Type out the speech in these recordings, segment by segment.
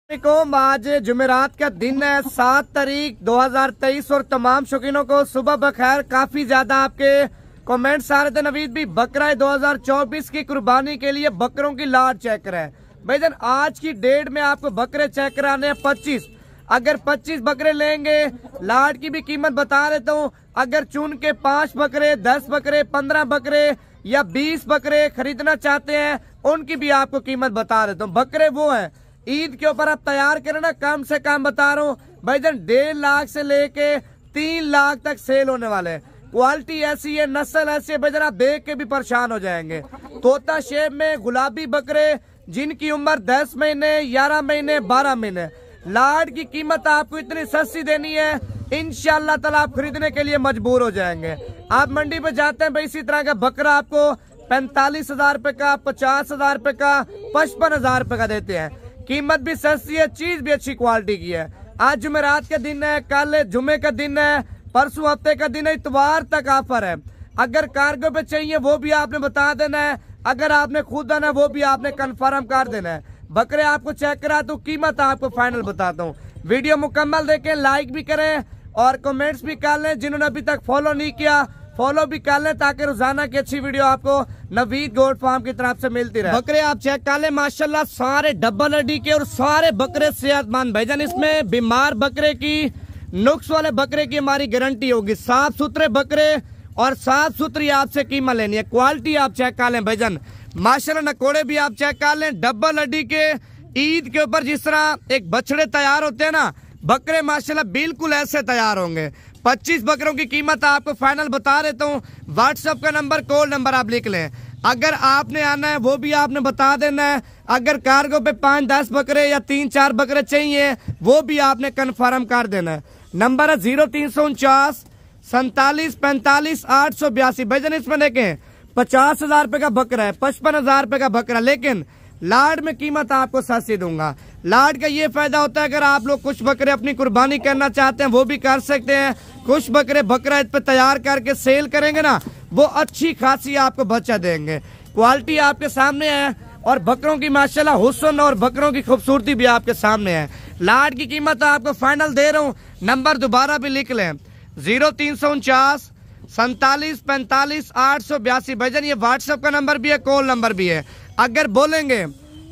वालेकुम। आज जुमेरात का दिन है 7 तारीख 2023 और तमाम शौकीनों को सुबह बखैर। काफी ज्यादा आपके कमेंट्स आ रहे थे, नवीद भी बकरा 2024 की कुर्बानी के लिए बकरों की लाट चेक कराएं। भाईजान आज की डेट में आपको बकरे चेक कराने हैं 25। अगर 25 बकरे लेंगे, लाट की भी कीमत बता देता हूँ। अगर चुन के 5 बकरे, 10 बकरे, 15 बकरे या 20 बकरे खरीदना चाहते हैं, उनकी भी आपको कीमत बता देता हूँ। बकरे वो हैं ईद के ऊपर आप तैयार करें ना, कम से कम बता रहा हूँ भाईजान 1.5 लाख से लेके 3 लाख तक सेल होने वाले हैं। क्वालिटी ऐसी है, नस्ल ऐसी है भाईजान, आप देख के भी परेशान हो जाएंगे। तोता शेप में गुलाबी बकरे जिनकी उम्र 10 महीने, 11 महीने, 12 महीने। लाट की कीमत आपको इतनी सस्ती देनी है, इंशाल्लाह ताला आप खरीदने के लिए मजबूर हो जाएंगे। आप मंडी पे जाते हैं भाई, इसी तरह का बकरा आपको 45,000 रुपए का, 50,000 रुपए का, 55,000 रुपए का देते हैं। कीमत भी सस्ती है, चीज भी अच्छी क्वालिटी की है। आज जुमेरात का दिन है, कल जुमे का दिन है, परसों हफ्ते का दिन है, इतवार तक ऑफर है। अगर कार्गो पे चाहिए वो भी आपने बता देना है, अगर आपने खुद आना वो भी आपने कंफर्म कर देना है। बकरे आपको चेक करा तो कीमत आपको फाइनल बताता हूँ। वीडियो मुकम्मल देखें, लाइक भी करें और कमेंट्स भी कर लें। जिन्होंने अभी तक फॉलो नहीं किया फॉलो भी कर लें, ताकि रोजाना की अच्छी वीडियो आपको नवीद गोट फार्म की तरफ से मिलती रहे। बकरे आप चेक कर लें, माशाल्लाह सारे डबल हड्डी के और सारे बकरे सेहतमंद। भाईजान इसमें बीमार बकरे की, नुक्स वाले बकरे की हमारी गारंटी होगी। साफ सुथरे बकरे और साफ सुथरी आपसे कीमत लेनी है। क्वालिटी आप चेक कर लें भाईजान, माशाल्लाह नकोड़े भी आप चेक कर लें, डबल हड्डी के। ईद के ऊपर जिस तरह एक बछड़े तैयार होते हैं ना, बकरे माशाल्लाह बिल्कुल ऐसे तैयार होंगे। 25 बकरों की कीमत आपको फाइनल बता देता हूँ। व्हाट्सएप का नंबर, कॉल नंबर आप लिख लें। अगर आपने आना है वो भी आपने बता देना है। अगर कार्गो पे 5-10 बकरे या 3-4 बकरे चाहिए वो भी आपने कंफर्म कर देना है। नंबर है 0349 47 45 882। भाईजान इसमें देखें 50,000 रुपए का बकरा है, 55,000 रुपए का बकरा, लेकिन लाड में कीमत आपको सस्ती दूंगा। लाड का ये फायदा होता है, अगर आप लोग कुछ बकरे अपनी कुर्बानी करना चाहते हैं वो भी कर सकते हैं। कुछ बकरे बकरा पे तैयार करके सेल करेंगे ना, वो अच्छी खासी आपको बच्चा देंगे। क्वालिटी आपके सामने है और बकरों की माशाल्लाह हुस्न और बकरों की खूबसूरती भी आपके सामने है। लाड की कीमत आपको फाइनल दे रहा हूँ। नंबर दोबारा भी लिख लें, 0349 47 45 882। भाईजान ये व्हाट्सएप का नंबर भी है, कॉल नंबर भी है। अगर बोलेंगे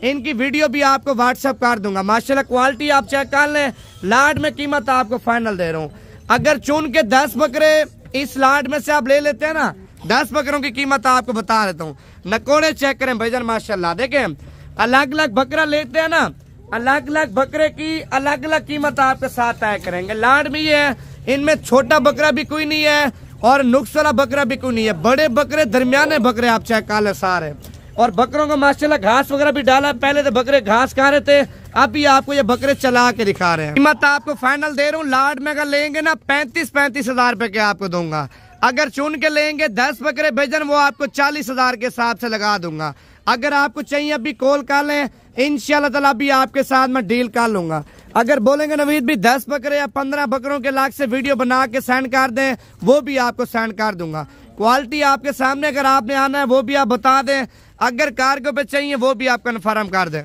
इनकी वीडियो भी आपको व्हाट्सएप कर दूंगा। माशाल्लाह क्वालिटी आप चेक कर लें। लाड में कीमत आपको फाइनल दे रहा हूँ। अगर चुन के 10 बकरे इस लाड में से आप ले लेते हैं ना, 10 बकरों की कीमत आपको बता देता हूँ। नकोड़े चेक करें भाईजान, माशाल्लाह देखें, अलग अलग बकरा लेते हैं ना, अलग अलग बकरे की अलग अलग कीमत आपके साथ तय करेंगे। लाड में ये है, इनमें छोटा बकरा भी कोई नहीं है और नुक्स वाला बकरा भी कोई नहीं है। बड़े बकरे, दरमियाने बकरे आप चेक कर ले सारे। और बकरों को माशाल्लाह घास वगैरह भी डाला। पहले तो बकरे घास खा रहे थे, अभी आपको ये बकरे चला के दिखा रहे हैं। कीमत आपको फाइनल दे रहा हूँ। लाड में अगर लेंगे ना 35,000 रुपए के आपको दूंगा। अगर चुन के लेंगे 10 बकरे भाईजान, वो आपको 40,000 के हिसाब से लगा दूंगा। अगर आपको चाहिए अभी कॉल कर लें, इंशाल्लाह ताला अभी आपके साथ मैं डील कर लूंगा। अगर बोलेंगे नवीद भी 10 बकरे या 15 बकरों के लाख से वीडियो बना के सेंड कर दें, वो भी आपको सेंड कर दूंगा। क्वालिटी आपके सामने, अगर आपने आना है वो भी आप बता दें। अगर कार्गो पे चाहिए वो भी आप कंफर्म कर दें।